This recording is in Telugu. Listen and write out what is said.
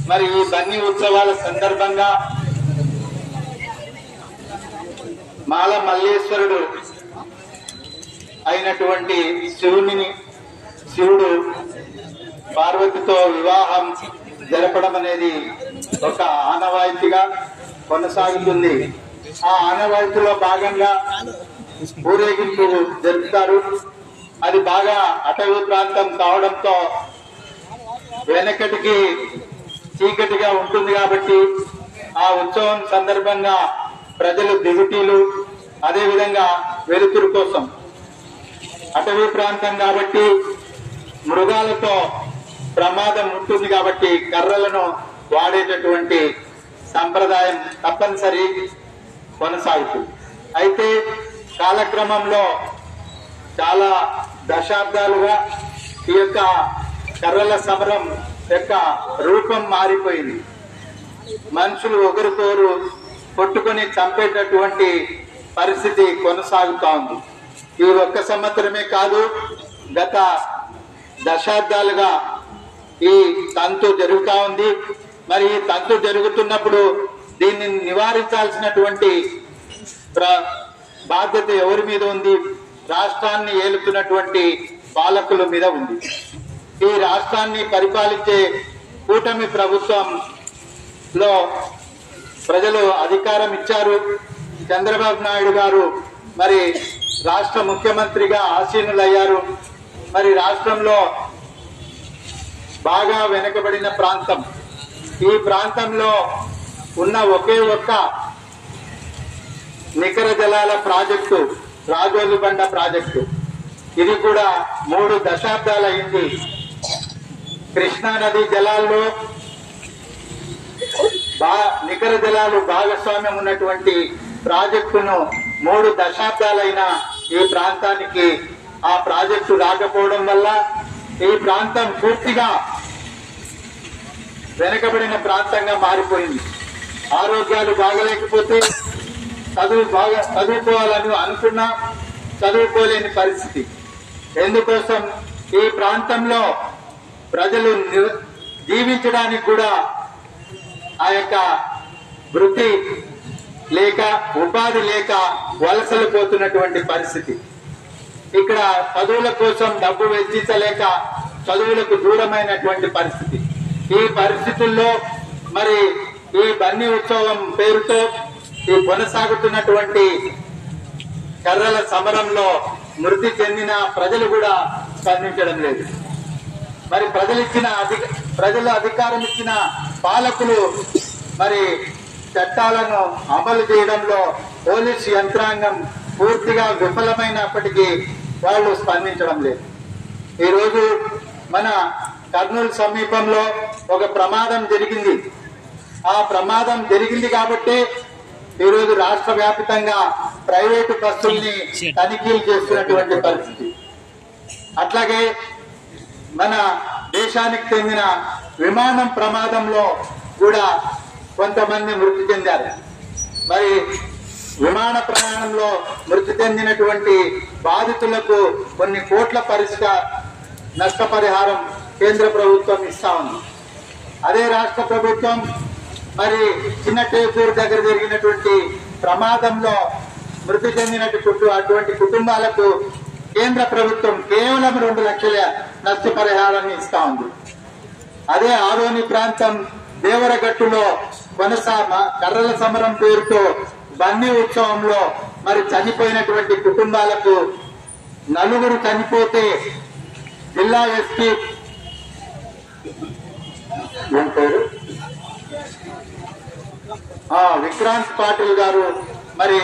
మరి ఈ బన్నీ ఉత్సవాల సందర్భంగా మాల మల్లేశ్వరుడు అయినటువంటి శివుడు పార్వతితో వివాహం జరపడం అనేది ఒక ఆనవాయితీగా కొనసాగుతుంది. ఆ ఆనవాయితీలో భాగంగా ఊరేగింపు జరుపుతారు. అది బాగా అటవీ ప్రాంతం కావడంతో వెనకటికి చీకటిగా ఉంటుంది కాబట్టి ఆ ఉత్సవం సందర్భంగా ప్రజలు దిగుటీలు, అదేవిధంగా వెలుతురు కోసం, అటవీ ప్రాంతం కాబట్టి మృగాలతో ప్రమాదం ఉంటుంది కాబట్టి కర్రలను వాడేటటువంటి సంప్రదాయం తప్పనిసరి కొనసాగుతుంది. అయితే కాలక్రమంలో చాలా దశాబ్దాలుగా ఈ యొక్క కర్రల సమరం యొక్క రూపం మారిపోయింది. మనుషులు ఒకరికొకరు కొట్టుకొని చంపేటటువంటి పరిస్థితి కొనసాగుతా ఉంది. ఈ ఒక్క సంవత్సరమే కాదు, గత దశాబ్దాలుగా ఈ తంతు జరుగుతూ ఉంది. మరి ఈ తంతు జరుగుతున్నప్పుడు దీన్ని నివారించాల్సినటువంటి బాధ్యత ఎవరి మీద ఉంది? రాష్ట్రాన్ని ఏలుతున్నటువంటి పాలకుల మీద ఉంది. ఈ రాష్ట్రాన్ని పరిపాలించే కూటమి ప్రభుత్వంలో ప్రజలు అధికారం ఇచ్చారు. చంద్రబాబు నాయుడు గారు మరి రాష్ట్ర ముఖ్యమంత్రిగా ఆసీనులయ్యారు. మరి రాష్ట్రంలో బాగా వెనుకబడిన ప్రాంతం, ఈ ప్రాంతంలో ఉన్న ఒకే ఒక్క నికర జలాల ప్రాజెక్టు రాజోలి బండ ప్రాజెక్టు, ఇది కూడా 3 దశాబ్దాలు అయింది. కృష్ణా నది జలాల్లో నికర జలాలు భాగస్వామ్యం ఉన్నటువంటి ప్రాజెక్టును 3 దశాబ్దాలైన ఈ ప్రాంతానికి ఆ ప్రాజెక్టు రాకపోవడం వల్ల ఈ ప్రాంతం పూర్తిగా వెనుకబడిన ప్రాంతంగా మారిపోయింది. ఆరోగ్యాలు బాగలేకపోతే చదువుకోవాలని అనుకున్నా చదువుకోలేని పరిస్థితి. ఎందుకోసం? ఈ ప్రాంతంలో ప్రజలు జీవించడానికి కూడా ఆ యొక్క వృత్తి లేక, ఉపాధి లేక వలసలు పోతున్నటువంటి పరిస్థితి. ఇక్కడ చదువుల కోసం డబ్బు వెచ్చించలేక చదువులకు దూరమైనటువంటి పరిస్థితి. ఈ పరిస్థితుల్లో మరి ఈ బన్నీ ఉత్సవం పేరుతో ఈ కొనసాగుతున్నటువంటి కర్రల సమరంలో మృతి చెందిన ప్రజలు కూడా స్పందించడం లేదు. మరి ప్రజలు అధికారం ఇచ్చిన పాలకులు మరి చట్టాలను అమలు చేయడంలో పోలీసు యంత్రాంగం పూర్తిగా విఫలమైనప్పటికీ వాళ్ళు స్పందించడం లేదు. ఈరోజు మన కర్నూలు సమీపంలో ఒక ప్రమాదం జరిగింది. ఆ ప్రమాదం జరిగింది కాబట్టి ఈరోజు రాష్ట్ర వ్యాప్తంగా ప్రైవేటు బస్సుల్ని తనిఖీలు చేస్తున్నటువంటి పరిస్థితి. అట్లాగే మన దేశానికి చెందిన విమానం ప్రమాదంలో కూడా కొంతమంది మృతి చెందారు. మరి విమాన ప్రయాణంలో మృతి చెందినటువంటి బాధితులకు కొన్ని కోట్ల నష్టపరిహారం కేంద్ర ప్రభుత్వం ఇస్తా ఉంది. అదే రాష్ట్ర ప్రభుత్వం మరి చిన్న టేకూరు దగ్గర జరిగినటువంటి ప్రమాదంలో మృతి అటువంటి కుటుంబాలకు కేంద్ర ప్రభుత్వం కేవలం 2 లక్షల నష్టపరిహారాన్ని ఇస్తా ఉంది. అదే ఆరోని ప్రాంతం దేవరగట్టులో కర్రల సమరం పేరుతో బన్నీ ఉత్సవంలో మరి చనిపోయినటువంటి కుటుంబాలకు 4 చనిపోతే జిల్లా ఎస్పీ విక్రాంత్ పాటిల్ గారు మరి